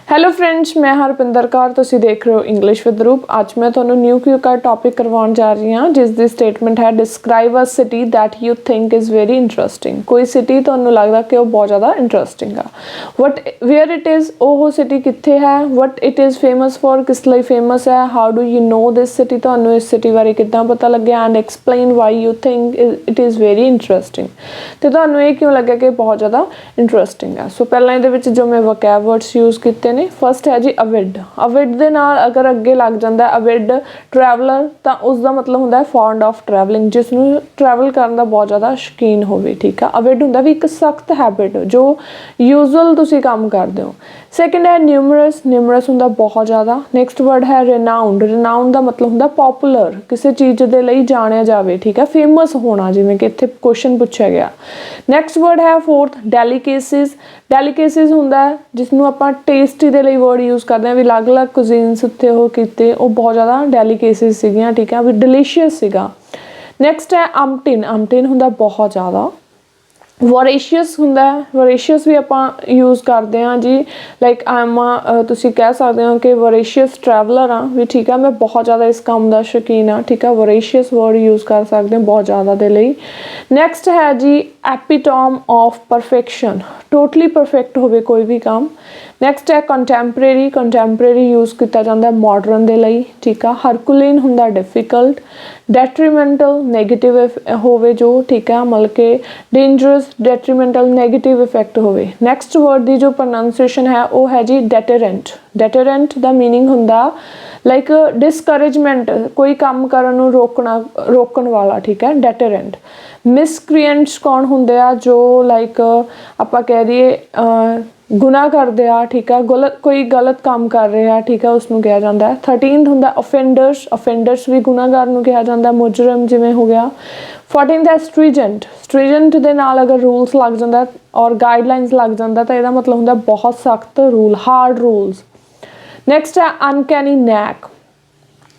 Hello friends, ਮੈਂ ਹਰਪਿੰਦਰ ਕੌਰ, ਤੁਸੀਂ ਦੇਖ ਰਹੇ ਹੋ ਇੰਗਲਿਸ਼ ਵਿਦ ਰੂਪ। ਅੱਜ ਮੈਂ ਤੁਹਾਨੂੰ ਨਿਊ ਕਿਊ ਟੌਪਿਕ ਕਰਵਾਉਣ ਜਾ ਰਹੀ ਹਾਂ, ਜਿਸ ਦੀ ਸਟੇਟਮੈਂਟ ਹੈ describe a city that you think is very interesting. ਕੋਈ ਸਿਟੀ ਤੁਹਾਨੂੰ ਲੱਗਦਾ ਕਿ ਉਹ ਬਹੁਤ ਜ਼ਿਆਦਾ ਇੰਟਰਸਟਿੰਗ ਆ। ਵੇਅਰ ਇਟ ਇਜ਼, ਉਹ ਸਿਟੀ ਕਿੱਥੇ ਹੈ। What it is famous for, ਕਿਸ ਲਈ ਫੇਮਸ ਹੈ। How do you know this city, ਤੁਹਾਨੂੰ ਇਸ ਸਿਟੀ ਬਾਰੇ ਕਿੱਦਾਂ ਪਤਾ ਲੱਗਿਆ। And explain why you think it is very interesting, ਅਤੇ ਤੁਹਾਨੂੰ ਇਹ ਕਿਉਂ ਲੱਗਿਆ ਕਿ ਬਹੁਤ ਜ਼ਿਆਦਾ ਇੰਟਰਸਟਿੰਗ ਹੈ। ਸੋ ਪਹਿਲਾਂ ਇਹਦੇ ਵਿੱਚ ਜੋ ਮੈਂ ਵੋਕੈਬ ਵਰਡਸ ਯੂਜ਼ ਕੀਤੇ ਨੇ, ਫਸਟ ਹੈ ਜੀ ਅਵਿਡ। ਅਵਿਡ ਦੇ ਨਾਲ ਅਗਰ ਅੱਗੇ ਲੱਗ ਜਾਂਦਾ ਅਵਿਡ ਟਰੈਵਲਰ, ਤਾਂ ਉਸ ਦਾ ਮਤਲਬ ਹੁੰਦਾ ਹੈ ਫੌਂਡ ਆਫ ਟਰੈਵਲਿੰਗ, ਜਿਸ ਨੂੰ ਟਰੈਵਲ ਕਰਨ ਦਾ ਬਹੁਤ ਜ਼ਿਆਦਾ ਸ਼ੌਕੀਨ ਹੋਵੇ। ਠੀਕ ਆ, ਅਵਿਡ ਹੁੰਦਾ ਵੀ ਇੱਕ ਸਖਤ ਹੈਬਿਟ ਜੋ ਯੂਜ਼ਅਲ ਤੁਸੀਂ ਕੰਮ ਕਰਦੇ ਹੋ। ਸੈਕਿੰਡ ਹੈ ਨਿਊਮਰਸ। ਨਿਊਮਰਸ ਹੁੰਦਾ ਬਹੁਤ ਜ਼ਿਆਦਾ। ਨੈਕਸਟ ਵਰਡ ਹੈ ਰਿਨਾਊਂਡ। ਰਿਨਾਊਂਡ ਦਾ ਮਤਲਬ ਹੁੰਦਾ ਪੋਪੂਲਰ, ਕਿਸੇ ਚੀਜ਼ ਦੇ ਲਈ ਜਾਣਿਆ ਜਾਵੇ। ਠੀਕ ਹੈ, ਫੇਮਸ ਹੋਣਾ, ਜਿਵੇਂ ਕਿ ਇੱਥੇ ਕੁਐਸਚਨ ਪੁੱਛਿਆ ਗਿਆ। ਨੈਕਸਟ ਵਰਡ ਹੈ ਫੋਰਥ ਡੈਲੀਕੇਸਿਸ। ਡੈਲੀਕੇਸਿਸ ਹੁੰਦਾ ਜਿਸ ਨੂੰ ਆਪਾਂ ਟੇਸਟੀ ਦੇ ਲਈ ਵਰਡ ਯੂਜ਼ ਕਰਦੇ ਹਾਂ, ਵੀ ਅਲੱਗ ਅਲੱਗ ਕੁਜ਼ੀਨਸ ਉੱਤੇ ਉਹ ਕੀਤੇ, ਉਹ ਬਹੁਤ ਜ਼ਿਆਦਾ ਡੈਲੀਕੇਸਿਸ ਸੀਗੀਆਂ। ਠੀਕ ਹੈ, ਵੀ ਡਿਲੀਸ਼ੀਅਸ ਸੀਗਾ। ਨੈਕਸਟ ਹੈ ਅਮਟਿਨ। ਅਮਟਿਨ ਹੁੰਦਾ ਬਹੁਤ ਜ਼ਿਆਦਾ। ਵੋਰੇਸ਼ੀਅਸ ਹੁੰਦਾ। ਵੋਰੇਸ਼ੀਅਸ ਵੀ ਆਪਾਂ ਯੂਜ਼ ਕਰਦੇ ਹਾਂ ਜੀ, ਲਾਈਕ ਤੁਸੀਂ ਕਹਿ ਸਕਦੇ ਹੋ ਕਿ ਵੋਰੇਸ਼ੀਅਸ ਟਰੈਵਲਰ ਆ ਵੀ। ਠੀਕ ਆ, ਮੈਂ ਬਹੁਤ ਜ਼ਿਆਦਾ ਇਸ ਕੰਮ ਦਾ ਸ਼ੌਕੀਨ ਹਾਂ। ਠੀਕ ਆ, ਵੋਰੇਸ਼ੀਅਸ ਵਰਡ ਯੂਜ਼ ਕਰ ਸਕਦੇ ਹਾਂ ਬਹੁਤ ਜ਼ਿਆਦਾ ਦੇ ਲਈ। ਨੈਕਸਟ ਹੈ ਜੀ ਐਪੀਟੋਮ ਆਫ ਪਰਫੈਕਸ਼ਨ, ਟੋਟਲੀ ਪਰਫੈਕਟ ਹੋਵੇ ਕੋਈ ਵੀ ਕੰਮ। ਨੈਕਸਟ ਹੈ ਕੰਟੈਂਪਰੇਰੀ। ਕੰਟੈਂਪਰੇਰੀ ਯੂਜ਼ ਕੀਤਾ ਜਾਂਦਾ ਮਾਡਰਨ ਦੇ ਲਈ। ਠੀਕ ਆ, ਹਰਕੁਲੇਨ ਹੁੰਦਾ ਡਿਫੀਕਲਟ। ਡੈਟਰੀਮੈਂਟਲ ਨੈਗੇਟਿਵ ਹੋਵੇ ਜੋ। ਠੀਕ ਆ, ਮਤਲਬ ਕਿ ਡੇਂਜਰਸ, ਡੈਟਰੀਮੈਂਟਲ ਨੈਗੇਟਿਵ ਇਫੈਕਟ ਹੋਵੇ। ਨੈਕਸਟ ਵਰਡ ਦੀ ਜੋ ਪ੍ਰੋਨਾਂਸੀਏਸ਼ਨ ਹੈ ਉਹ ਹੈ ਜੀ ਡੈਟਰੈਂਟ। ਡੈਟਰੈਂਟ ਦਾ ਮੀਨਿੰਗ ਹੁੰਦਾ ਲਾਈਕ ਡਿਸਕਰੇਜਮੈਂਟ, ਕੋਈ ਕੰਮ ਕਰਨ ਨੂੰ ਰੋਕਣ ਵਾਲਾ। ਠੀਕ ਹੈ, ਡੈਟਰੈਂਟ। ਮਿਸਕ੍ਰੀਐਂਟਸ ਕੌਣ ਹੁੰਦੇ ਆ, ਜੋ ਲਾਈਕ ਆਪਾਂ ਕਹਿ ਦਈਏ ਗੁਨਾਹ ਕਰਦੇ ਆ। ਠੀਕ ਆ, ਕੋਈ ਗਲਤ ਕੰਮ ਕਰ ਰਿਹਾ। ਠੀਕ ਆ, ਉਸਨੂੰ ਕਿਹਾ ਜਾਂਦਾ ਹੈ। 13th ਹੁੰਦਾ ਅਫੈਂਡਰਸ। ਅਫੈਂਡਰਸ ਵੀ ਗੁਨਾਹਗਾਰ ਨੂੰ ਕਿਹਾ ਜਾਂਦਾ, ਮੁਜਰਮ ਜਿਵੇਂ ਹੋ ਗਿਆ। 14th ਹੈ ਸਟ੍ਰੀਜੈਂਟ। ਸਟ੍ਰੀਜੈਂਟ ਦੇ ਨਾਲ ਅਗਰ ਰੂਲਸ ਲੱਗ ਜਾਂਦਾ ਔਰ ਗਾਈਡਲਾਈਨਸ ਲੱਗ ਜਾਂਦਾ ਤਾਂ ਇਹਦਾ ਮਤਲਬ ਹੁੰਦਾ ਬਹੁਤ ਸਖਤ ਰੂਲ, ਹਾਰਡ ਰੂਲਸ। ਨੈਕਸਟ ਹੈ ਅਨਕੈਨੀ ਨੈਕ।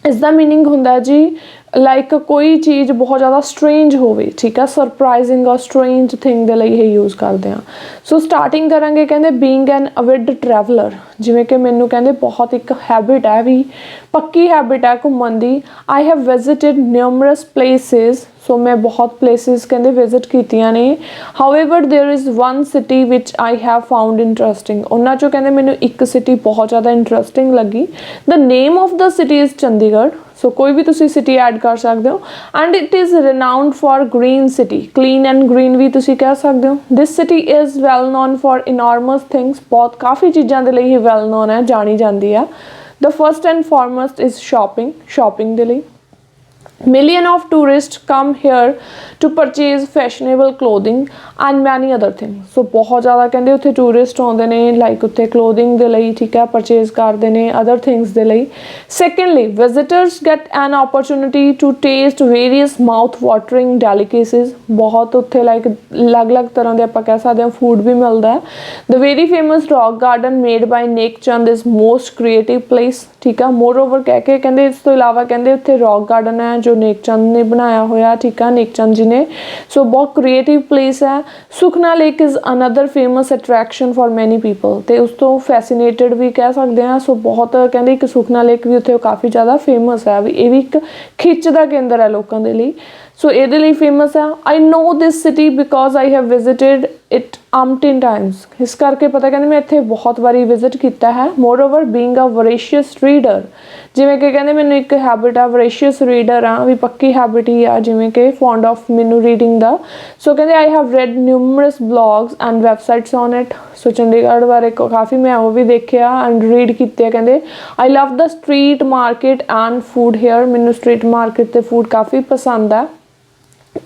ਇਸ ਦਾ ਮੀਨਿੰਗ ਹੁੰਦਾ ਜੀ ਲਾਈਕ ਕੋਈ ਚੀਜ਼ ਬਹੁਤ ਜ਼ਿਆਦਾ ਸਟਰੇਂਜ ਹੋਵੇ। ਠੀਕ ਆ, ਸਰਪ੍ਰਾਈਜ਼ਿੰਗ ਔਰ ਸਟਰੇਂਜ ਥਿੰਗ ਦੇ ਲਈ ਇਹ ਯੂਜ਼ ਕਰਦੇ ਹਾਂ। ਸੋ ਸਟਾਰਟਿੰਗ ਕਰਾਂਗੇ, ਕਹਿੰਦੇ ਬੀਇੰਗ ਐਨ ਅਵਿਡ ਟਰੈਵਲਰ, ਜਿਵੇਂ ਕਿ ਮੈਨੂੰ ਕਹਿੰਦੇ ਬਹੁਤ ਇੱਕ ਹੈਬਿਟ ਹੈ, ਵੀ ਪੱਕੀ ਹੈਬਿਟ ਹੈ ਘੁੰਮਣ ਦੀ। ਆਈ ਹੈਵ ਵਿਜ਼ਿਟਿਡ ਨਿਊਮਰਸ ਪਲੇਸਿਸ, ਸੋ ਮੈਂ ਬਹੁਤ ਪਲੇਸਿਸ ਕਹਿੰਦੇ ਵਿਜ਼ਿਟ ਕੀਤੀਆਂ ਨੇ। However there is one city which I have found interesting, ਉਹਨਾਂ 'ਚੋਂ ਕਹਿੰਦੇ ਮੈਨੂੰ ਇੱਕ ਸਿਟੀ ਬਹੁਤ ਜ਼ਿਆਦਾ ਇੰਟਰਸਟਿੰਗ ਲੱਗੀ। The name of the city is Chandigarh. So ਕੋਈ ਵੀ ਤੁਸੀਂ ਸਿਟੀ ਐਡ ਕਰ ਸਕਦੇ ਹੋ। And it is renowned for green city, clean and green ਵੀ ਤੁਸੀਂ ਕਹਿ ਸਕਦੇ ਹੋ। This city is well known for enormous things, ਬਹੁਤ ਕਾਫੀ ਚੀਜ਼ਾਂ ਦੇ ਲਈ ਇਹ ਵੈਲ ਨੋਨ ਹੈ, ਜਾਣੀ ਜਾਂਦੀ ਆ। The first and foremost is shopping, shopping ਦੇ ਲਈ। Million of tourists come here to purchase fashionable clothing and many other things. So ਬਹੁਤ ਜ਼ਿਆਦਾ ਕਹਿੰਦੇ ਉੱਥੇ ਟੂਰਿਸਟ ਆਉਂਦੇ ਨੇ, ਲਾਈਕ ਉੱਥੇ ਕਲੋਥਿੰਗ ਦੇ ਲਈ। ਠੀਕ ਹੈ, ਪਰਚੇਜ਼ ਕਰਦੇ ਨੇ ਅਦਰ ਥਿੰਗਸ ਦੇ ਲਈ। Secondly visitors get an opportunity to taste various mouth watering delicacies. ਬਹੁਤ ਉੱਥੇ ਲਾਈਕ ਅਲੱਗ-ਅਲੱਗ ਤਰ੍ਹਾਂ ਦੇ ਆਪਾਂ ਕਹਿ ਸਕਦੇ ਹਾਂ ਫੂਡ ਵੀ ਮਿਲਦਾ ਹੈ। The very famous rock garden made by Nek Chand is most creative place. ਠੀਕ ਆ, ਮੋਰ ਓਵਰ ਕਹਿ ਕੇ ਕਹਿੰਦੇ ਇਸ ਤੋਂ ਇਲਾਵਾ ਕਹਿੰਦੇ ਉੱਥੇ ਰੌਕ ਗਾਰਡਨ ਹੈ ਜੋ ਨੇਕ ਚੰਦ ਨੇ ਬਣਾਇਆ ਹੋਇਆ। ਠੀਕ ਆ, ਨੇਕ ਚੰਦ ਜੀ ਨੇ। ਸੋ ਬਹੁਤ ਕ੍ਰੀਏਟਿਵ ਪਲੇਸ ਹੈ। Sukhna lake is another famous attraction for ਮੈਨੀ ਪੀਪਲ, ਅਤੇ ਉਸ ਤੋਂ ਫੈਸੀਨੇਟਡ ਵੀ ਕਹਿ ਸਕਦੇ ਹਾਂ। ਸੋ ਬਹੁਤ ਕਹਿੰਦੇ ਇੱਕ ਸੁਖਨਾ ਲੇਕ ਵੀ ਉੱਥੇ ਕਾਫੀ ਜ਼ਿਆਦਾ ਫੇਮਸ ਹੈ, ਵੀ ਇਹ ਵੀ ਇੱਕ ਖਿੱਚ ਦਾ ਕੇਂਦਰ ਹੈ ਲੋਕਾਂ ਦੇ ਲਈ। ਸੋ ਇਹਦੇ ਲਈ ਫੇਮਸ ਹੈ। I know this city because I have visited it umpteen times, ਇਸ ਕਰਕੇ ਪਤਾ ਕਹਿੰਦੇ ਮੈਂ ਇੱਥੇ ਬਹੁਤ ਵਾਰੀ ਵਿਜ਼ਿਟ ਕੀਤਾ ਹੈ। More over being a ਵੋਰੇਸ਼ੀਅਸ reader, ਜਿਵੇਂ ਕਿ ਕਹਿੰਦੇ ਮੈਨੂੰ ਇੱਕ ਹੈਬਿਟ ਆ, ਵੋਰੇਸ਼ੀਅਸ ਰੀਡਰ ਆ, ਵੀ ਪੱਕੀ ਹੈਬਿਟ ਹੀ ਆ, ਜਿਵੇਂ ਕਿ ਫੌਂਡ ਆਫ ਮੈਨੂੰ ਰੀਡਿੰਗ ਦਾ। ਸੋ ਕਹਿੰਦੇ I have read numerous blogs and websites on it. So Chandigarh ਬਾਰੇ ਕਾਫੀ ਮੈਂ ਉਹ ਵੀ ਦੇਖਿਆ ਐਂਡ ਰੀਡ ਕੀਤੇ। ਕਹਿੰਦੇ I love the street market and food here, ਮੈਨੂੰ ਸਟਰੀਟ ਮਾਰਕੀਟ ਤੇ ਫੂਡ ਕਾਫੀ ਪਸੰਦ ਆ।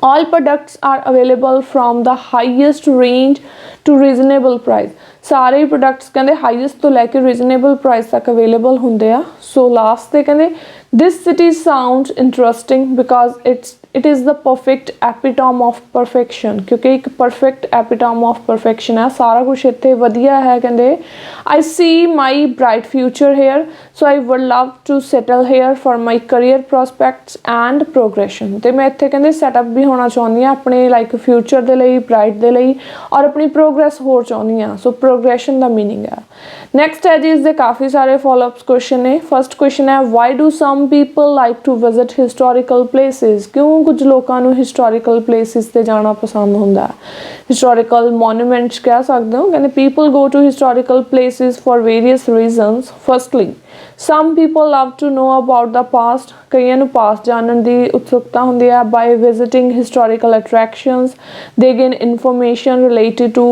All products are available from the highest range to reasonable price. ਸਾਰੇ ਪ੍ਰੋਡਕਟਸ ਕਹਿੰਦੇ ਹਾਈਐਸਟ ਤੋਂ ਲੈ ਕੇ ਰੀਜ਼ਨੇਬਲ ਪ੍ਰਾਈਸ ਤੱਕ ਅਵੇਲੇਬਲ ਹੁੰਦੇ ਆ। ਸੋ ਲਾਸਟ ਤੇ ਕਹਿੰਦੇ this city sounds interesting because it is the perfect epitome of perfection, क्योंकि एक परफेक्ट एपिटॉम ऑफ परफेक्शन है, सारा कुछ इत्थे वधिया है। कहते I see my bright future here, so I would love to settle here for my career prospects and progression. तो मैं इत्थे कहते सैटअप भी होना चाਹੁੰਦੀ ਹਾਂ अपने लाइक फ्यूचर के लिए, ब्राइट के लिए, और अपनी प्रोग्रेस होर चाਹੁੰਦੀ ਹਾਂ। सो प्रोग्रेशन का मीनिंग है। नैक्सट है जी इसके काफ़ी सारे फॉलोअप्स क्वेश्चन ने। फर्स्ट क्वेश्चन है why do some people like to visit historical places, क्यों कुछ लोगों को हिस्टोरिकल प्लेसिस ते जाना पसंद होंदा है। हिस्टोरिकल मॉन्यूमेंट्स कह सकते हो, कहते people go to historical places for various reasons. Firstly some people love to know about the past, कईयां नूं पास्ट जानने की उत्सुकता होंदी है। By visiting historical attractions they gain information related to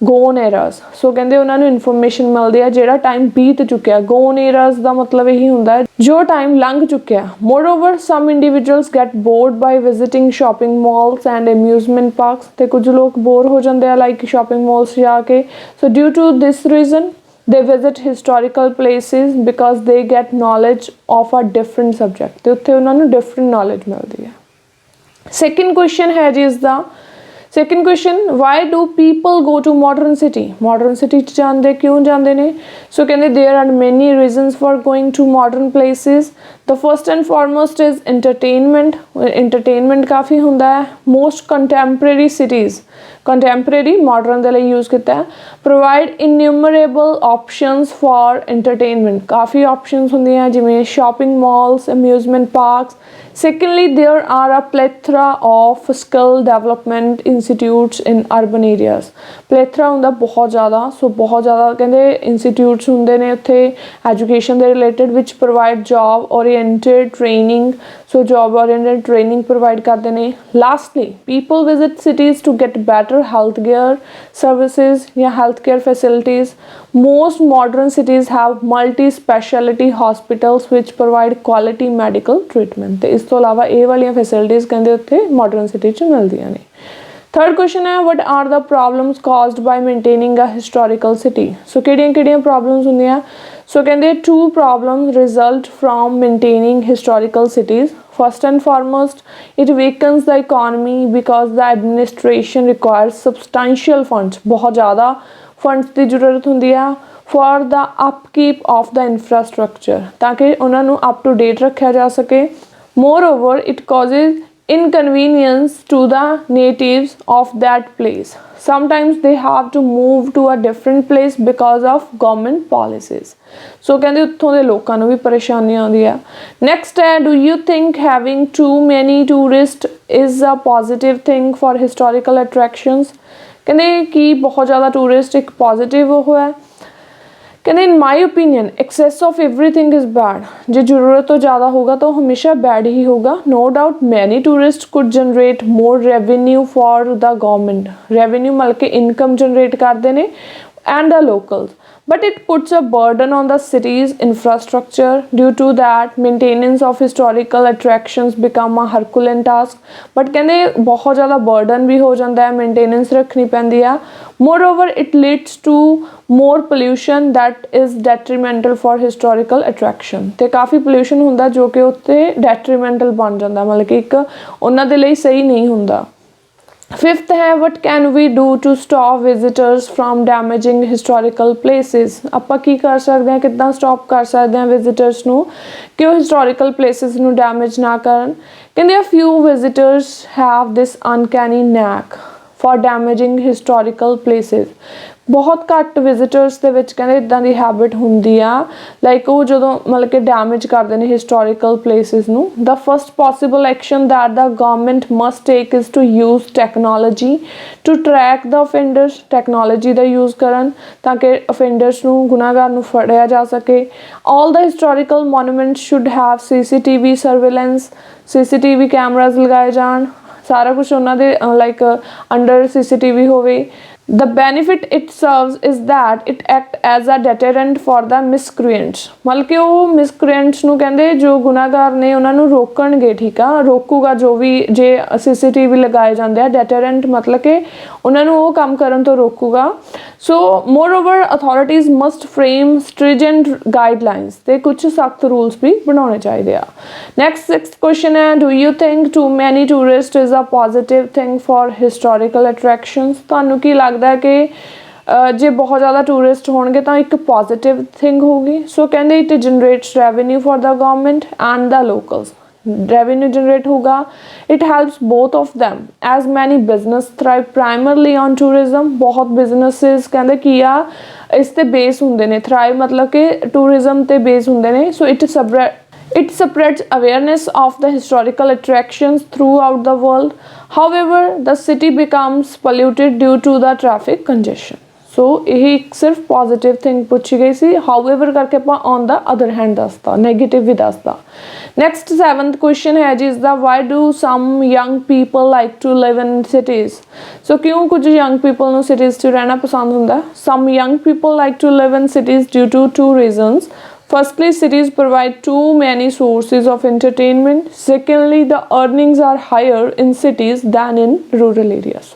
gone eras. So कहते उन्होंने इन्फॉर्मेशन मिलती है जोड़ा टाइम बीत चुका। गोन एरास का मतलब यही होंदा है जो टाइम लंघ चुका। Moreover some individuals get bored by visiting shopping malls and amusement parks, तो कुछ लोग बोर हो जाते हैं लाइक शॉपिंग मॉल्स जाके। So due to this reason they visit historical places because they get knowledge of a different subject, ਤੇ ਉੱਥੇ ਉਹਨਾਂ ਨੂੰ different knowledge ਮਿਲਦੀ ਹੈ। second question है जी इसका second question why do people go to modern city, modern city च ਜਾਂਦੇ क्यों ਜਾਂਦੇ ਨੇ। so ਕਹਿੰਦੇ there are many reasons for going to modern places, the first and foremost is entertainment, entertainment काफ़ी ਹੁੰਦਾ है। most contemporary cities, contemporary modern ਦੇ ਲਈ यूज़ किया है, provide innumerable options for entertainment, काफ़ी options ਹੁੰਦੀਆਂ ਜਿਵੇਂ shopping malls, amusement parks। secondly there are a plethora of skill development institutes in urban areas, plethora ਹੁੰਦਾ ਬਹੁਤ ਜ਼ਿਆਦਾ। ਸੋ ਬਹੁਤ ਜ਼ਿਆਦਾ ਕਹਿੰਦੇ institutes ਹੁੰਦੇ ਨੇ ਉੱਥੇ education ਦੇ related which provide job oriented training, so job oriented training provide ਕਰਦੇ ਨੇ। lastly people visit cities to get better healthcare services या healthcare facilities, most modern cities have multi speciality hospitals which provide quality medical treatment, ਤੇ ਇਸ ਤੋਂ ਇਲਾਵਾ ਇਹ ਵਾਲੀਆਂ facilities ਕਹਿੰਦੇ ਉੱਥੇ modern city 'ਚ ਮਿਲਦੀਆਂ ਨੇ। थर्ड क्वेश्चन है what are the problems caused by maintaining a historical city, so किहड़ियां प्रॉब्लम्स होंदियां। सो कहते two problems result from maintaining historical cities. First and foremost it weakens the economy because the administration requires substantial funds, बहुत ज़्यादा funds की जरूरत होंदी है for the upkeep of the infrastructure, ताकि उन्होंने अप टू डेट रखा जा सके। Moreover it causes inconvenience to the natives of that place, sometimes they have to move to a different place because of government policies। so कहते उत्थों दे लोकां नूं भी परेशानी आउंदी है। next है do you think having too many tourists is a positive thing for historical attractions, कहते कि बहुत ज़्यादा टूरिस्ट एक पॉजिटिव वो है। कहते in my opinion excess of everything is bad, जो ज़रूरत तो ज़्यादा होगा तो हमेशा बैड ही होगा। No doubt many tourist could generate more revenue for the government, revenue मिल के इनकम जनरेट करते हैं and the locals, but it puts a burden on the city's infrastructure. Due to that maintenance of historical attractions become a herculean task, but कहते बहुत ज़्यादा burden भी हो जाता है, maintenance रखनी पैंदी है। moreover it leads to more pollution that is detrimental for historical attraction, ਤੇ काफ़ी pollution ਹੁੰਦਾ जो कि उत्ते detrimental बन जाता, मतलब कि एक उन्हां दे लई सही नहीं ਹੁੰਦਾ। फिफ्थ है what can we do to stop visitors from damaging historical places, आपां की कर सकते हैं, कितना स्टॉप कर सकते हैं विजिटर्स नूं कि वो हिस्टोरिकल प्लेसिस नूं डैमेज ना करन। कहंदे आ few visitors have this uncanny knack for damaging historical places, बहुत घੱਟ विजिटर्स ਦੇ ਵਿੱਚ ਕਹਿੰਦੇ ਇਦਾਂ ਦੀ ਹੈਬਿਟ ਹੁੰਦੀ ਆ ਲਾਈਕ ਉਹ ਜਦੋਂ ਮਤਲਬ ਕਿ ਡੈਮੇਜ ਕਰਦੇ ਨੇ ਹਿਸਟੋਰੀਕਲ ਪਲੇਸਿਸ ਨੂੰ। The first possible action that the government must take is to use technology to track the offenders, technology ਦਾ ਯੂਜ਼ ਕਰਨ ਤਾਂ ਕਿ ਅਫੈਂਡਰਸ ਨੂੰ ਗੁਨਾਹਗਾਰ ਨੂੰ ਫੜਿਆ ਜਾ ਸਕੇ। All the historical monuments should have CCTV surveillance, CCTV cameras ਲਗਾਏ ਜਾਣ, ਸਾਰਾ ਕੁਛ ਉਹਨਾਂ ਦੇ ਲਾਈਕ ਅੰਡਰ CCTV ਹੋਵੇ। The benefit it serves is that it act as a deterrent for the miscreants, मतलब कि ਉਹ miscreants ਨੂੰ ਕਹਿੰਦੇ ਜੋ ਗੁਨਾਹਗਾਰ ਨੇ ਉਹਨਾਂ ਨੂੰ ਰੋਕਣਗੇ, ਠੀਕ ਆ, ਰੋਕੂਗਾ ਜੋ ਵੀ ਜੇ CCTV ਲਗਾਏ ਜਾਂਦੇ ਆ। deterrent मतलब ਕਿ ਉਹਨਾਂ ਨੂੰ ਉਹ ਕੰਮ ਕਰਨ ਤੋਂ ਰੋਕੂਗਾ। So moreover authorities must frame stringent guidelines, ਤੇ ਕੁਝ ਸਖਤ rules ਵੀ ਬਣਾਉਣੇ ਚਾਹੀਦੇ ਆ। Next 6th question ਹੈ, do you think too many tourists is a positive thing for historical attractions? ਤੁਹਾਨੂੰ ਕੀ ਲੱਗਦਾ है कि जे बहुत ज़्यादा टूरिस्ट होंगे तो एक पॉजिटिव थिंग होगी। सो कहते it generates revenue for the government and the locals, revenue generate होगा। It helps both of them as many business thrive primarily on tourism, बहुत बिजनेसिस कहते की आ इस ते बेस होंगे ने, थ्राइव मतलब कि टूरिज्म ते बेस होंगे ने। सो it spreads awareness of the historical attractions throughout the world. However, the city becomes polluted due to the traffic congestion. So यही सिर्फ पॉजिटिव थिंग पूछी गई सी। हाउएवर करके ਆਪਾਂ ऑन द अदर हैंड दसता, नेगेटिव भी दसता। नेक्स्ट 7th क्वेश्चन है जी, the why do some young people like to live in cities? So क्यों कुछ यंग पीपल ਨੂੰ सिटीज़ 'ਚ ਰਹਿਣਾ ਪਸੰਦ ਹੁੰਦਾ? Some young people like to live in cities due to 2 reasons. Firstly, cities provide too many sources of entertainment. Secondly, the earnings are higher in cities than in rural areas.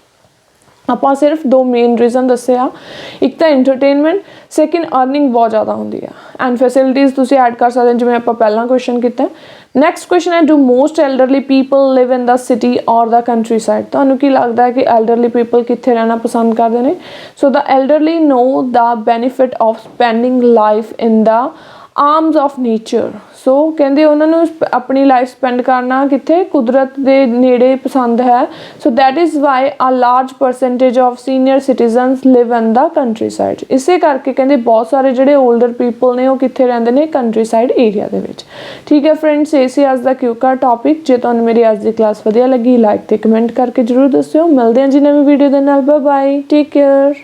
ਆਪਾਂ ਸਿਰਫ 2 main reason ਦੱਸੇ ਆ, ਇੱਕ ਤਾਂ entertainment, second earning ਬਹੁਤ ਜ਼ਿਆਦਾ ਹੁੰਦੀ ਆ, ਐਂਡ ਫੈਸਿਲਿਟੀਜ਼ ਤੁਸੀਂ ਐਡ ਕਰ ਸਕਦੇ ਹੋ ਜਿਵੇਂ ਆਪਾਂ ਪਹਿਲਾਂ ਕੁਐਸਚਨ ਕੀਤਾ। ਨੈਕਸਟ ਕੁਐਸਚਨ ਹੈ, do most elderly people live in the city or the country side? ਤੁਹਾਨੂੰ ਕੀ ਲੱਗਦਾ ਹੈ ਕਿ ਐਲਡਰਲੀ ਪੀਪਲ ਕਿੱਥੇ ਰਹਿਣਾ ਪਸੰਦ ਕਰਦੇ ਨੇ? So the elderly know the benefit of spending life in the arms of nature. So ਕਹਿੰਦੇ ਉਹਨਾਂ ਨੂੰ ਆਪਣੀ ਲਾਈਫ ਸਪੈਂਡ ਕਰਨਾ ਕਿੱਥੇ, ਕੁਦਰਤ ਦੇ ਨੇੜੇ ਪਸੰਦ ਹੈ। So that is why a large percentage of senior citizens live in the countryside. ਇਸੇ ਕਰਕੇ ਕਹਿੰਦੇ ਬਹੁਤ ਸਾਰੇ ਜਿਹੜੇ ਓਲਡਰ ਪੀਪਲ ਨੇ ਉਹ ਕਿੱਥੇ ਰਹਿੰਦੇ ਨੇ, ਕੰਟਰੀ ਸਾਈਡ ਏਰੀਆ ਦੇ ਵਿੱਚ। ਠੀਕ ਹੈ ਫਰੈਂਡਸ, ਇਹ ਸੀ ਅੱਜ ਦਾ QCard ਟੌਪਿਕ। ਜੇ ਤੁਹਾਨੂੰ ਮੇਰੀ ਅੱਜ ਦੀ ਕਲਾਸ ਵਧੀਆ ਲੱਗੀ, ਲਾਈਕ ਤੇ ਕਮੈਂਟ ਕਰਕੇ ਜ਼ਰੂਰ ਦੱਸਿਓ। ਮਿਲਦੇ ਹਾਂ ਜੀ ਨਵੀਂ ਵੀਡੀਓ ਦੇ ਨਾਲ। Bye bye, take care.